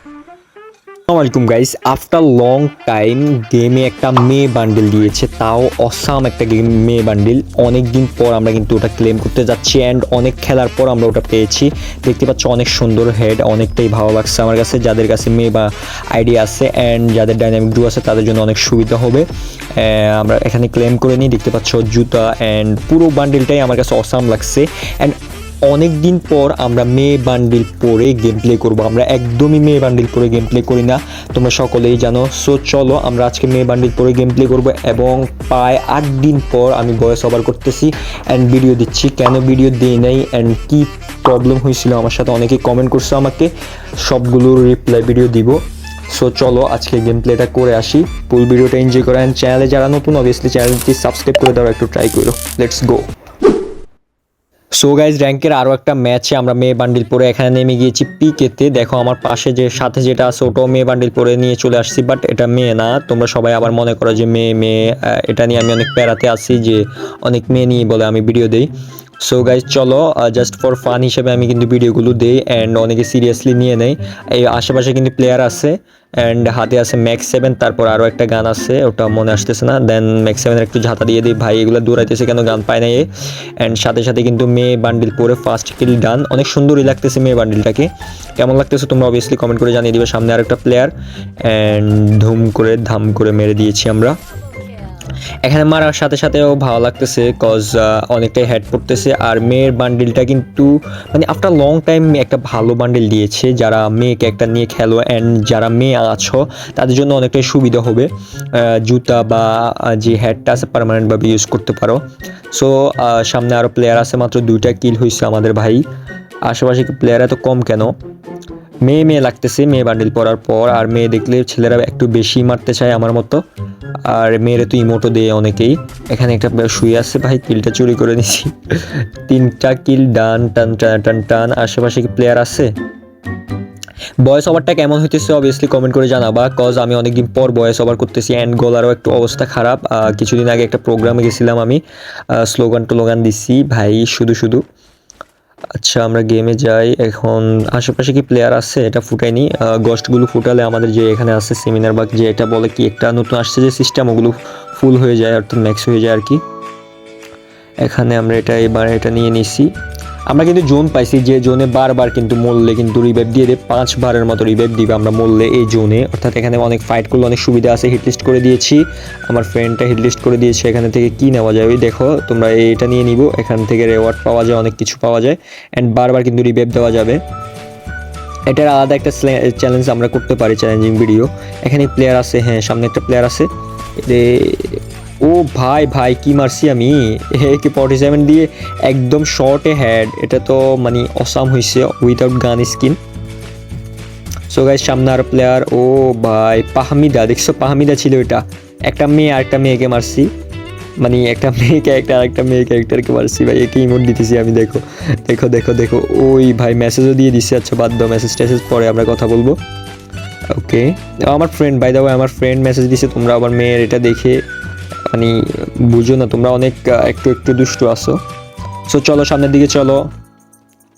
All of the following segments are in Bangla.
আসসালামাইকুম গাইস, আফটার লং টাইম গেমে একটা মে বান্ডিল দিয়েছে, তাও অসাম একটা গেম মে বান্ডিল। অনেক দিন পর আমরা কিন্তু ওটা ক্লেম করতে যাচ্ছি অ্যান্ড অনেক খেলার পর আমরা ওটা পেয়েছি। দেখতে পাচ্ছ অনেক সুন্দর হেড, অনেকটাই ভালো লাগছে আমার কাছে। যাদের কাছে মে বা আইডিয়া আছে অ্যান্ড যাদের ডাইনামিক ডু আছে তাদের জন্য অনেক সুবিধা হবে। আমরা এখানে ক্লেম করে নিই। দেখতে পাচ্ছ জুতা অ্যান্ড পুরো বান্ডিলটাই আমার কাছে অসাম লাগছে। অ্যান্ড অনেক দিন পর আমরা মে বান্ডিল পরে গেম প্লে করবো। আমরা একদমই মে বান্ডিল পরে গেম প্লে করি না, তোমরা সকলেই জানো। সো চলো আমরা আজকে মে বান্ডিল পরে গেম প্লে করবো এবং প্রায় 8 দিন পর আমি ভয়েস ওভার করতেছি অ্যান্ড ভিডিও দিচ্ছি। কেন ভিডিও দিই নাই অ্যান্ড কী প্রবলেম হয়েছিল আমার সাথে অনেকেই কমেন্ট করছে আমাকে, সবগুলোর রিপ্লাই ভিডিও দিব। সো চলো আজকে গেম প্লেটা করে আসি, ফুল ভিডিওটা এনজয় করো অ্যান্ড চ্যানেলে যারা নতুন অবভিয়াসলি চ্যানেলটি সাবস্ক্রাইব করে দাও, একটু ট্রাই করো। Let's go. সো গাইজ, র্যাঙ্কের আরও একটা ম্যাচে আমরা মে বান্ডিল পরে এখানে নেমে গিয়েছি পিকেতে। দেখো আমার পাশে যে সাথে যেটা আছে ওটাও মে বান্ডিল পরে নিয়ে চলে আসছি, বাট এটা মেয়ে না। তোমরা সবাই আবার মনে করো যে মেয়ে এটা নিয়ে আমি অনেক প্যারাতে আসি যে অনেক মেয়ে নিয়ে বলে আমি ভিডিও দিই। সো গাইজ চলো, জাস্ট ফর ফান হিসেবে আমি কিন্তু ভিডিওগুলো দিই অ্যান্ড অনেকে সিরিয়াসলি নিয়ে নেয়। এই আশেপাশে কিন্তু প্লেয়ার আছে অ্যান্ড হাতে আছে ম্যাক্স 7, তারপর আরও একটা গান আছে ওটা মনে আসতেছে না। দেন ম্যাক্স 7-এর একটু ঝাঁতা দিয়ে দিই, ভাই এগুলো দৌড়াইতেছে কেন, গান পায় না এ। অ্যান্ড সাথে সাথে কিন্তু মে বান্ডিল পরে ফার্স্ট কিল ডান। অনেক সুন্দরই লাগতেছে মে বান্ডিলটাকে। কেমন লাগতেছে তোমরা অবভিয়াসলি কমেন্ট করে জানিয়ে দিবে। সামনে আরেকটা প্লেয়ার অ্যান্ড ধুম করে ধাম করে মেরে দিয়েছি আমরা। এখানে মারার সাথে সাথেও ভালো লাগতেছে কজ অনেকটাই হেড পড়তেছে। আর মেয়ের বান্ডিলটা কিন্তু মানে আফটার লং টাইম একটা ভালো বান্ডিল দিয়েছে। যারা মেয়েকে একটা নিয়ে খেলো অ্যান্ড যারা মেয়ে আছো তাদের জন্য অনেকটাই সুবিধা হবে। জুতা বা যে হেডটা আছে পার্মানেন্টভাবে ইউজ করতে পারো। সো সামনে আরও প্লেয়ার আছে, মাত্র 2টা কিল হয়েছে আমাদের ভাই। আশেপাশে প্লেয়ার এত কম কেন? মেয়ে লাগতেছে মেয়ে বান্ডিল পরার পর। আর মেয়ে দেখলে ছেলেরা একটু বেশি মারতে চায় আমার মতো, আর মেয়েরে তো ইমোটো দেয় অনেকেই। এখানে একটা শুয়ে আছে ভাই, কিলটা চুরি করে নিছি। 3টা কিল ডান। টান টান টান টান। আশেপাশে কি প্লেয়ার আছে? ভয়েস ওভারটা কেমন হইতেছে অবভিয়াসলি কমেন্ট করে জানাবা, কজ আমি অনেকদিন পর ভয়েস ওভার করতেছি অ্যান্ড গলারও একটু অবস্থা খারাপ। কিছুদিন আগে একটা প্রোগ্রামে গেছিলাম আমি, স্লোগান দিচ্ছি ভাই শুধু। আচ্ছা আমরা গেমে যাই এখন। আশেপাশে কি প্লেয়ার আছে এটা ফুটাইনি। গস্টগুলো ফুটালে আমাদের যে এখানে আছে সেমিনার বা যে এটা বলে কি একটা নতুন আসছে যে সিস্টেম, ওগুলো ফুল হয়ে যায় অর্থাৎ ম্যাক্স হয়ে যায় আর কি। এখানে আমরা এবার এটা নিয়ে নিছি। আমরা কিন্তু জোন পাইছি, যে জোনে বারবার কিন্তু মরলে কিন্তু রিভাইভ দিয়ে দেয়, 5 বারের মতো রিভাইভ দিবে আমরা মরলে এই জোনে। অর্থাৎ এখানে অনেক ফাইট করলে অনেক সুবিধা আছে। হিটলিস্ট করে দিয়েছি, আমার ফ্রেন্ডটা হিটলিস্ট করে দিয়েছে। এখানে থেকে কি নেওয়া যায় ওই দেখো তোমরা, এটা নিয়ে নিব। এখান থেকে রেওয়ার্ড পাওয়া যায়, অনেক কিছু পাওয়া যায় অ্যান্ড বারবার কিন্তু রিভাইভ দেওয়া যাবে। এটার আলাদা একটা চ্যালেঞ্জ আমরা করতে পারি, চ্যালেঞ্জিং ভিডিও। এখানে প্লেয়ার আছে, হ্যাঁ সামনে একটা প্লেয়ার আছে। ও ভাই কি মারছি আমি, একে 47 দিয়ে একদম শর্টে হেড। এটা তো মানে অসাম হয়েছে উইথাউট গান স্কিন। সো গাইস সামনে আর প্লেয়ার। ও ভাই পাহমিদা, দেখছো পাহমিদা ছিল এটা। একটা মেয়ে আর একটা মেয়েকে মারছি, মানে একটা মেয়ে ক্যারেক্টার আর একটা মেয়ে ক্যারেক্টারকে মারছি ভাই। একে ইমোট দিতেছি আমি, দেখো দেখো দেখো দেখো। ওই ভাই মেসেজও দিয়ে দিচ্ছে। আচ্ছা বাদ দাও, মেসেজ টেসেজ পরে আমরা কথা বলবো। ওকে আমার ফ্রেন্ড, বাই দ্য ওয়ে আমার ফ্রেন্ড মেসেজ দিছে। তোমরা আবার মেয়ের এটা দেখে মানে বুঝো না, তোমরা অনেক একটু দুষ্টু আসো। সো চলো সামনের দিকে চলো।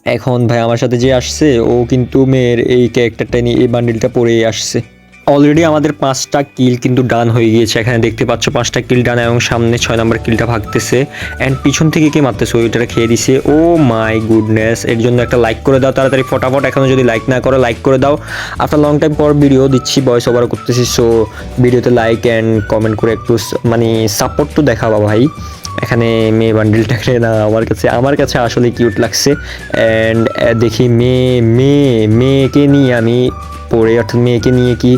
এখন ভাই আমার সাথে যে আসছে ও কিন্তু মেয়ের এই ক্যারেক্টারটা নিয়ে এই বান্ডিলটা পরেই আসছে। অলরেডি আমাদের 5টা কিল কিন্তু ডান হয়ে গিয়েছে। এখানে দেখতে পাচ্ছ 5টা কিল ডান এবং সামনে 6 নম্বর কিলটা ভাগতেছে অ্যান্ড পিছন থেকে কে মারতেছে ওইটা খেয়ে দিছে। ও মাই গুডনেস, এর জন্য একটা লাইক করে দাও তাড়াতাড়ি ফটাফট। এখনও যদি লাইক না করো লাইক করে দাও। আফটার লং টাইম পর ভিডিও দিচ্ছি, ভয়েস ওভারও করতেছি। সো ভিডিওতে লাইক অ্যান্ড কমেন্ট করে একটু মানে সাপোর্ট তো দেখাবা ভাই। এখানে মেয়ে বান্ডিলটাকে না আমার কাছে আসলে কিউট লাগছে অ্যান্ড দেখি মেয়েকে নিয়ে আমি পরে, অর্থাৎ মেয়েকে নিয়ে কি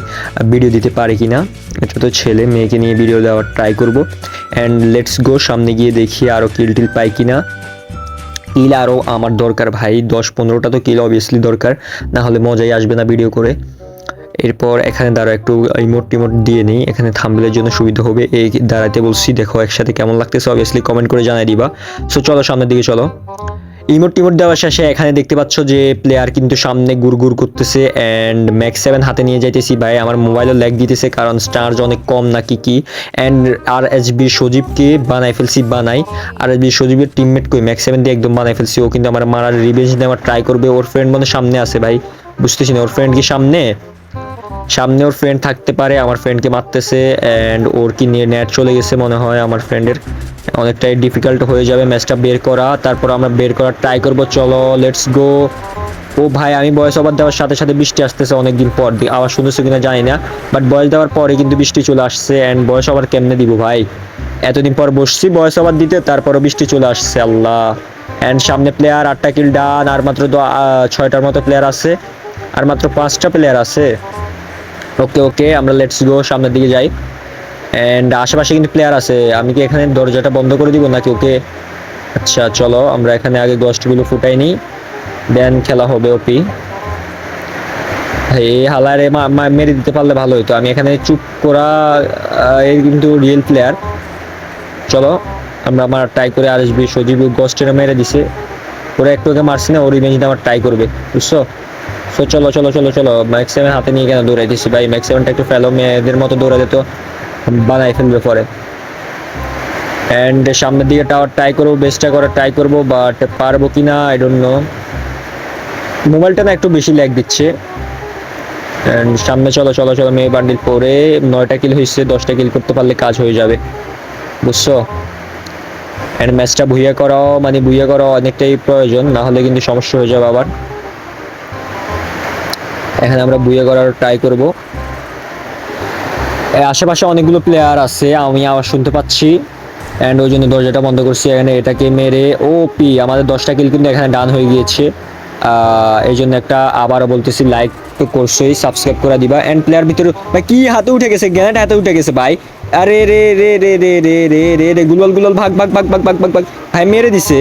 ভিডিও দিতে পারে কি না। এটা তো ছেলে, মেয়েকে নিয়ে ভিডিও দেওয়ার ট্রাই করবো অ্যান্ড লেটস গো। সামনে গিয়ে দেখি আরও কিল টিল পাই কি না। কিল আরও আমার দরকার ভাই, 10-15টা তো কিল অবভিয়াসলি দরকার, না হলে মজাই আসবে না ভিডিও করে। এরপর এখানে দাঁড়া একটু ইমোট টিমোট দিয়ে নিই, এখানে থাম্বনেলের জন্য সুবিধা হবে। এই দাঁড়াতে বলছি, দেখো একসাথে কেমন লাগতেছে অবভিয়াসলি কমেন্ট করে জানাই দিবা। সো চলো সামনের দিকে চলো। ইমোট টিমোট দেওয়ার শেষে এখানে দেখতে পাচ্ছ যে প্লেয়ার কিন্তু সামনে গুড় করতেছে অ্যান্ড ম্যাক্স 7 হাতে নিয়ে যাইতেছি ভাই। আমার মোবাইলও ল্যাগ দিতেছে কারণ চার্জ অনেক কম নাকি কি। অ্যান্ড আর এসবি সজীবকে বানাই ফেলছি, আর এসবি সজীবের টিমমেট কই ম্যাক্স 7 দিয়ে একদম বানাই ফেলছি। ও কিন্তু আমার মারার রিভেঞ্জ নেওয়ার ট্রাই করবে। ওর ফ্রেন্ড মনে সামনে আছে ভাই, বুঝতেছি না ওর ফ্রেন্ড কি সামনে। সামনে ওর ফ্রেন্ড থাকতে পারে, আমার ফ্রেন্ডকে মারতেছে অ্যান্ড ওর কি নিয়ে নেট চলে গেছে মনে হয় আমার ফ্রেন্ডের। অনেকটাই ডিফিকাল্ট হয়ে যাবে ম্যাচটা বের করা, তারপর আমরা বের করার ট্রাই করব। চলো লেটস গো। ও ভাই, আমি ভয়েস ওভার দেওয়ার সাথে সাথে বৃষ্টি আসতেছে অনেকদিন পর, আওয়াজ শুনেছো কিনা জানি না, বাট ভয়েস দেওয়ার পরে কিন্তু বৃষ্টি চলে আসছে। অ্যান্ড ভয়েস ওভার কেমনে দিব ভাই, এতদিন পর বসছি ভয়েস ওভার দিতে, তারপরও বৃষ্টি চলে আসছে আল্লাহ। অ্যান্ড সামনে প্লেয়ার, 8টা কিল ডান, আর মাত্র 6টার মতো প্লেয়ার আছে, আর মাত্র 5টা প্লেয়ার আছে। ওকে ওকে, আমরা লেটস গো, সামনের দিকে যাই। অ্যান্ড আশেপাশে কিন্তু প্লেয়ার আছে, আমি কি এখানে দরজাটা বন্ধ করে দিব নাকি? ওকে আচ্ছা চলো, আমরা এখানে আগে গোস্টগুলো ফুটাই নিই, দেন খেলা হবে ওপি। এই হালারে মেরে দিতে পারলে ভালো হতো। আমি এখানে চুপ করা, এই কিন্তু রিয়েল প্লেয়ার। চলো আমরা আমার ট্রাই করে আসবি। সজীব গোস্টের মেরে দিছে, ওরা একটু আগে মারছি না, ওর ইমেজটা আমার ট্রাই করবে, বুঝছো? সো চলো চলো চলো চলো, ম্যাক্স 7 হাতে নিয়ে কেন দৌড়াইতেছি ভাই? ম্যাক্স 7টা একটু ফেলো, মেয়েদের মতো দৌড়া দিত, বানাই ফেলবে পরে। অ্যান্ড সামনের দিকে টাওয়ার ট্রাই করবো, বেস্টটা করার ট্রাই করবো, বাট পারবো কি না আই ডোন্ট নো। মোবাইলটা না একটু বেশি ল্যাগ দিচ্ছে। অ্যান্ড সামনে চলো চলো চলো, মেয়ে বান্ডিল পরে 9টা কিল হয়েছে, 10টা কিল করতে পারলে কাজ হয়ে যাবে, বুঝছো? অ্যান্ড ম্যাচটা ভুইয়া করাও অনেকটাই প্রয়োজন, না হলে কিন্তু সমস্যা হয়ে যাবে আবার। এখানে আমরা ভুইয়া করার ট্রাই করব। আশেপাশে অনেকগুলো প্লেয়ার আছে, আমি আওয়াজ শুনতে পাচ্ছি, অ্যান্ড ওই জন্য দরজাটা বন্ধ করছি। এখানে এটাকে মেরে ওপি আমাদের 10টা কিল কিন্তু এখানে ডান হয়ে গিয়েছে। এই জন্য একটা আবারও বলতেছি, লাইক তো করছোই, সাবস্ক্রাইব করে দিবা। অ্যান্ড প্লেয়ার ভিতরে ভাই কি হাতে উঠে গেছে, গ্যানেট হাতে উঠে গেছে ভাই। আরে রে রে রে রে রে রে রে রে, গুলল গুলল, ভাগ ভাগ ভাগ ভাগ ভাগ ভাগ ভাগ, ভাই মেরে দিছে।